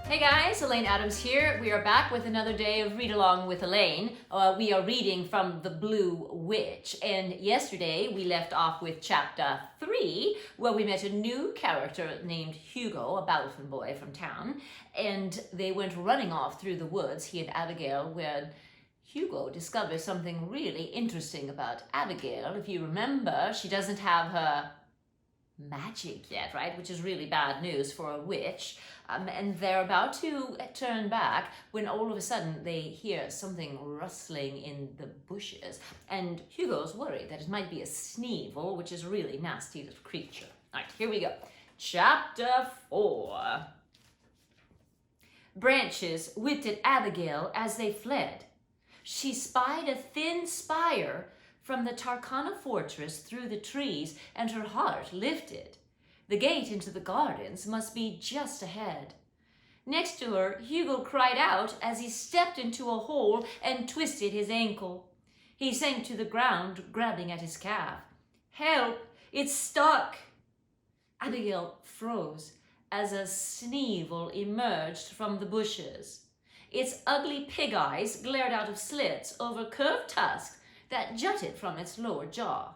Hey guys, Alane Adams here. We are back with another day of Read Along with Alane. We are reading from The Blue Witch, and yesterday we left off with chapter 3, where we met a new character named Hugo, a Bowlton boy from town, and they went running off through the woods, he and Abigail, where Hugo discovers something really interesting about Abigail. If you remember, she doesn't have her magic yet, right? Which is really bad news for a witch. And they're about to turn back when all of a sudden they hear something rustling in the bushes. And Hugo's worried that it might be a Sneevil, which is a really nasty little creature. All right, here we go. Chapter 4. Branches whipped at Abigail as they fled. She spied a thin spire from the Tarkana fortress through the trees, and her heart lifted. The gate into the gardens must be just ahead. Next to her, Hugo cried out as he stepped into a hole and twisted his ankle. He sank to the ground, grabbing at his calf. "Help! It's stuck!" Abigail froze as a Sneevil emerged from the bushes. Its ugly pig eyes glared out of slits over curved tusks that jutted from its lower jaw.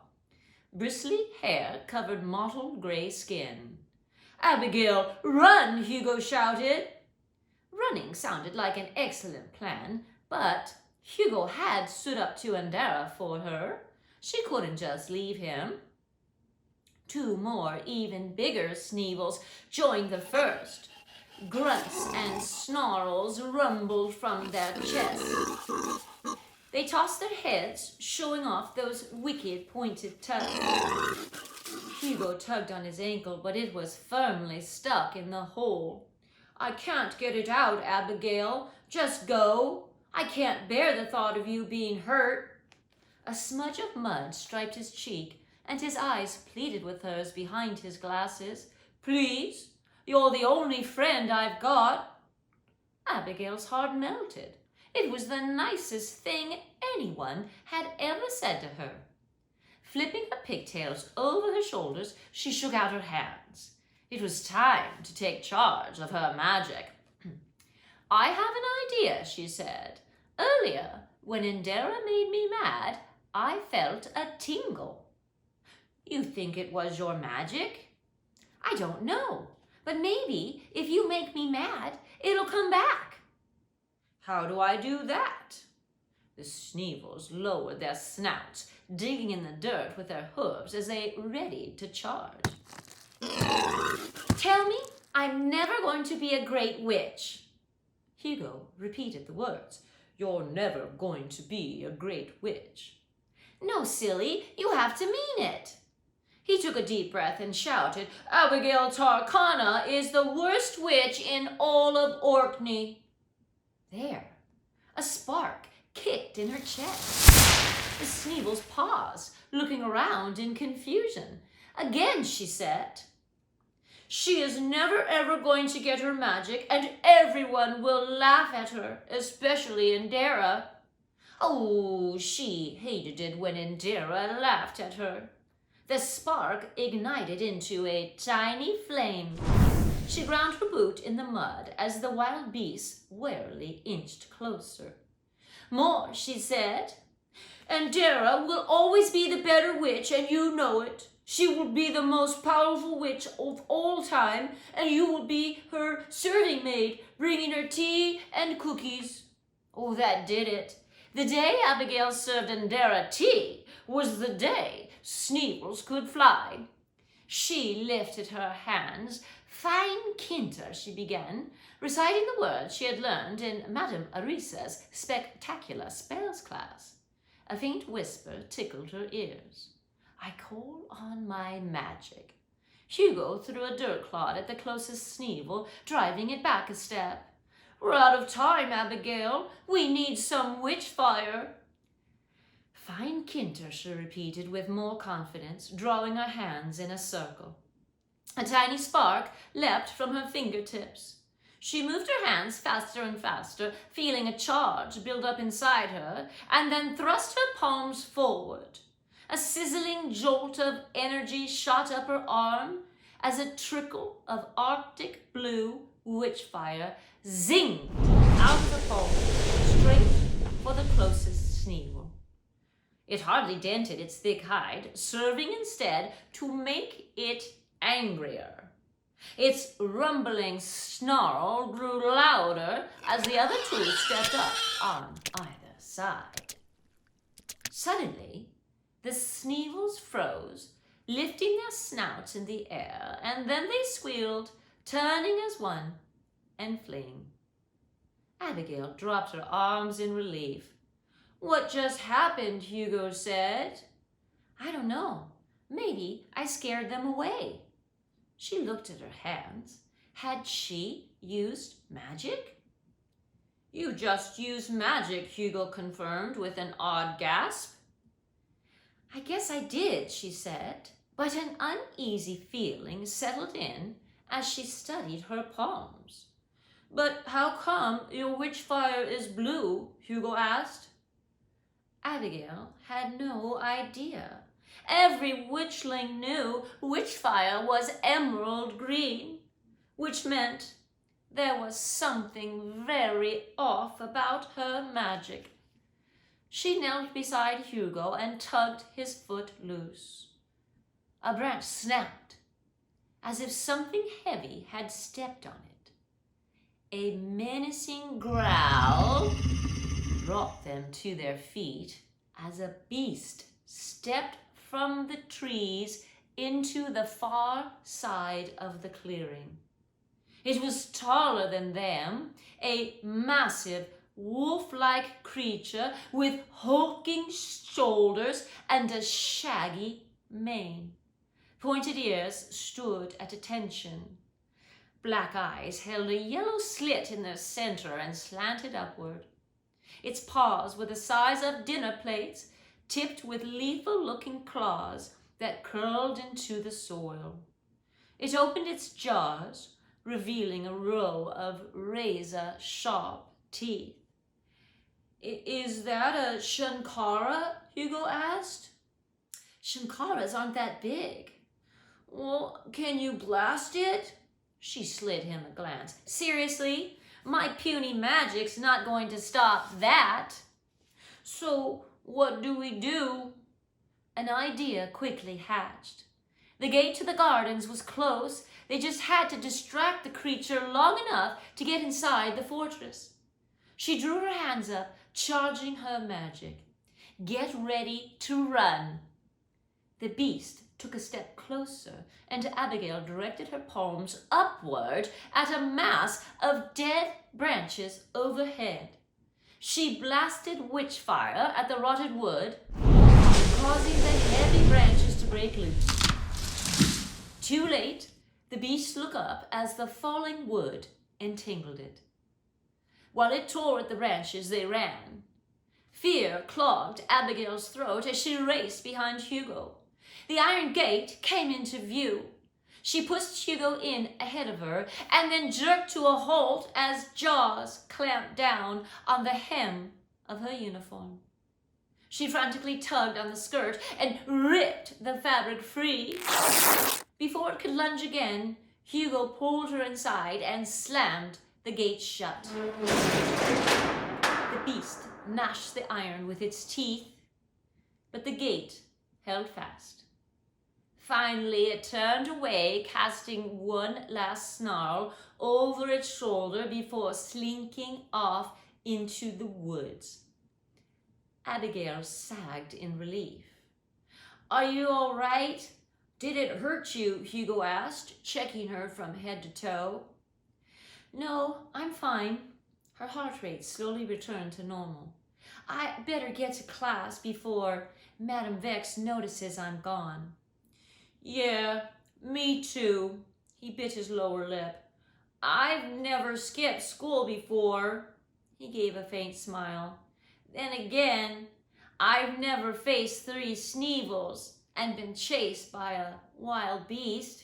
Bristly hair covered mottled gray skin. "Abigail, run!" Hugo shouted. Running sounded like an excellent plan, but Hugo had stood up to Andara for her. She couldn't just leave him. Two more, even bigger Sneevils joined the first. Grunts and snarls rumbled from their chests. They tossed their heads, showing off those wicked pointed tusks. Hugo tugged on his ankle, but it was firmly stuck in the hole. "I can't get it out, Abigail. Just go. I can't bear the thought of you being hurt." A smudge of mud striped his cheek, and his eyes pleaded with hers behind his glasses. "Please, you're the only friend I've got." Abigail's heart melted. It was the nicest thing anyone had ever said to her. Flipping her pigtails over her shoulders, she shook out her hands. It was time to take charge of her magic. "I have an idea," she said. "Earlier, when Indera made me mad, I felt a tingle." "You think it was your magic?" "I don't know, but maybe if you make me mad, it'll come back." "How do I do that?" The Sneevils lowered their snouts, digging in the dirt with their hooves as they readied to charge. "Tell me I'm never going to be a great witch." Hugo repeated the words. "You're never going to be a great witch." "No, silly, you have to mean it." He took a deep breath and shouted, "Abigail Tarkana is the worst witch in all of Orkney." There, a spark kicked in her chest. The Sneevils paused, looking around in confusion. Again she said, "She is never ever going to get her magic, and everyone will laugh at her, especially Indera." Oh, she hated it when Indera laughed at her. The spark ignited into a tiny flame. She ground her boot in the mud as the wild beast warily inched closer. "More," she said. "Indera will always be the better witch, and you know it. She will be the most powerful witch of all time, and you will be her serving maid, bringing her tea and cookies." Oh, that did it. The day Abigail served Indera tea was the day Sneevils could fly. She lifted her hands. "Fine Kinter," she began, reciting the words she had learned in Madame Arisa's spectacular spells class. A faint whisper tickled her ears. "I call on my magic." Hugo threw a dirt clod at the closest Sneevil, driving it back a step. "We're out of time, Abigail. We need some witch fire." "Fine Kinter," she repeated with more confidence, drawing her hands in a circle. A tiny spark leapt from her fingertips. She moved her hands faster and faster, feeling a charge build up inside her, and then thrust her palms forward. A sizzling jolt of energy shot up her arm as a trickle of Arctic blue witch fire zinged out of the hole, straight for the closest Sneevil. It hardly dented its thick hide, serving instead to make it angrier. Its rumbling snarl grew louder as the other two stepped up on either side. Suddenly, the Sneevils froze, lifting their snouts in the air, and then they squealed, turning as one and fleeing. Abigail dropped her arms in relief. "What just happened?" Hugo said. "I don't know. Maybe I scared them away." She looked at her hands. Had she used magic? "You just used magic," Hugo confirmed with an odd gasp. "I guess I did," she said, but an uneasy feeling settled in as she studied her palms. "But how come your witchfire is blue?" Hugo asked. Abigail had no idea. Every witchling knew witchfire was emerald green, which meant there was something very off about her magic. She knelt beside Hugo and tugged his foot loose. A branch snapped, as if something heavy had stepped on it. A menacing growl brought them to their feet as a beast stepped from the trees into the far side of the clearing. It was taller than them, a massive wolf-like creature with hulking shoulders and a shaggy mane. Pointed ears stood at attention. Black eyes held a yellow slit in their center and slanted upward. Its paws were the size of dinner plates, tipped with lethal-looking claws that curled into the soil. It opened its jaws, revealing a row of razor-sharp teeth. "Is that a Shankara?" Hugo asked. "Shankaras aren't that big." "Well, can you blast it?" She slid him a glance. "Seriously? My puny magic's not going to stop that." "So what do we do?" An idea quickly hatched. The gate to the gardens was close. They just had to distract the creature long enough to get inside the fortress. She drew her hands up, charging her magic. "Get ready to run." The beast took a step closer, and Abigail directed her palms upward at a mass of dead branches overhead. She blasted witchfire at the rotted wood, causing the heavy branches to break loose. Too late, the beast looked up as the falling wood entangled it. While it tore at the branches, they ran. Fear clogged Abigail's throat as she raced behind Hugo. The iron gate came into view. She pushed Hugo in ahead of her and then jerked to a halt as jaws clamped down on the hem of her uniform. She frantically tugged on the skirt and ripped the fabric free. Before it could lunge again, Hugo pulled her inside and slammed the gate shut. The beast gnashed the iron with its teeth, but the gate held fast. Finally, it turned away, casting one last snarl over its shoulder before slinking off into the woods. Abigail sagged in relief. "Are you all right? Did it hurt you?" Hugo asked, checking her from head to toe. "No, I'm fine." Her heart rate slowly returned to normal. "I better get to class before Madame Vex notices I'm gone." "Yeah, me too." He bit his lower lip. "I've never skipped school before." He gave a faint smile. "Then again, I've never faced 3 Sneevils and been chased by a wild beast."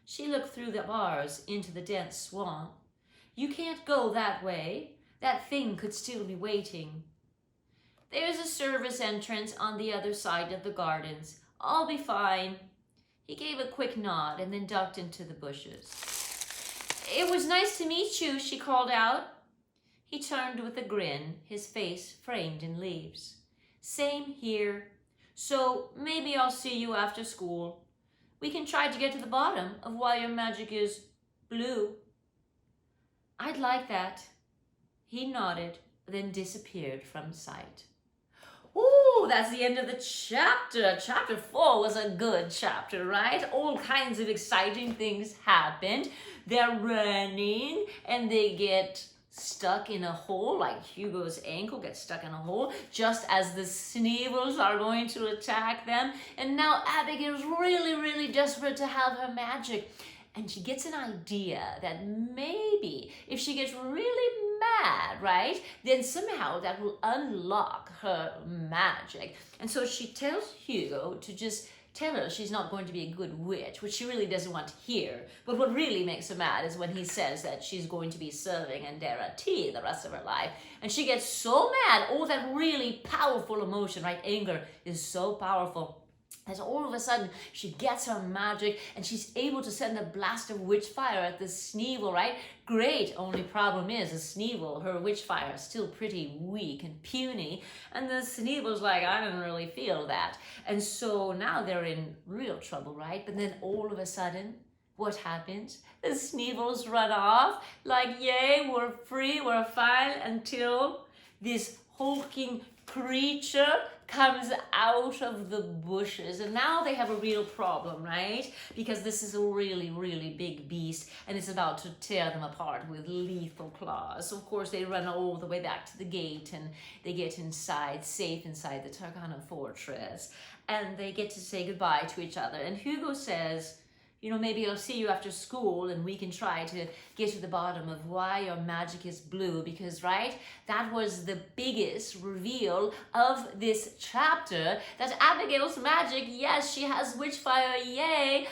She looked through the bars into the dense swamp. "You can't go that way. That thing could still be waiting." "There's a service entrance on the other side of the gardens. I'll be fine." He gave a quick nod and then ducked into the bushes. It was nice to meet you, she called out. He turned with a grin, his face framed in leaves. Same here. So maybe I'll see you after school. We can try to get to the bottom of why your magic is blue. I'd like that. He nodded, then disappeared from sight. Ooh, that's the end of the chapter. Chapter 4 was a good chapter, right? All kinds of exciting things happened. They're running and they get stuck in a hole, like Hugo's ankle gets stuck in a hole, just as the Sneevils are going to attack them. And now Abigail's really desperate to have her magic. And she gets an idea that maybe if she gets really mad, right, then somehow that will unlock her magic. And so she tells Hugo to just tell her she's not going to be a good witch, which she really doesn't want to hear. But what really makes her mad is when he says that she's going to be serving Andera tea the rest of her life. And she gets so mad, all that really powerful emotion, right? Anger is so powerful. As all of a sudden, she gets her magic and she's able to send a blast of witch fire at the Sneevil, right? Great, only problem is the Sneevil, her witch fire is still pretty weak and puny. And the Sneevil's like, I don't really feel that. And so now they're in real trouble, right? But then all of a sudden, what happens? The Sneevils run off like, yay, we're free, we're fine, until this hulking creature comes out of the bushes. And now they have a real problem, right? Because this is a really big beast and it's about to tear them apart with lethal claws. So of course they run all the way back to the gate and they get inside, safe inside the Tarkana fortress, and they get to say goodbye to each other. And Hugo says, you know, maybe I'll see you after school and we can try to get to the bottom of why your magic is blue, because, right, that was the biggest reveal of this chapter, that Abigail's magic, yes, she has witchfire, yay,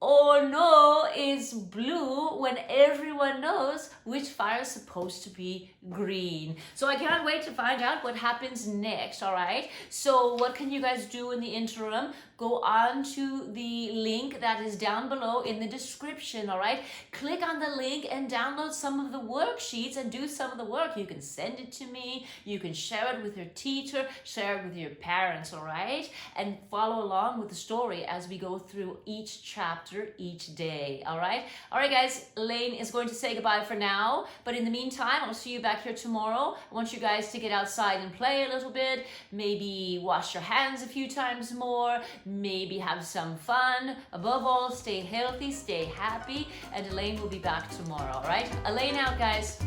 or no, is blue when everyone knows witchfire is supposed to be green. So I can't wait to find out what happens next, all right? So what can you guys do in the interim? Go on to the link that is down below in the description, all right? Click on the link and download some of the worksheets and do some of the work. You can send it to me, you can share it with your teacher, share it with your parents, all right? And follow along with the story as we go through each chapter each day, all right? All right, guys, Alane is going to say goodbye for now, but in the meantime, I'll see you back here tomorrow. I want you guys to get outside and play a little bit, maybe wash your hands a few times more, maybe have some fun. Above all, stay healthy, stay happy, and Alane will be back tomorrow, all right? Alane out, guys.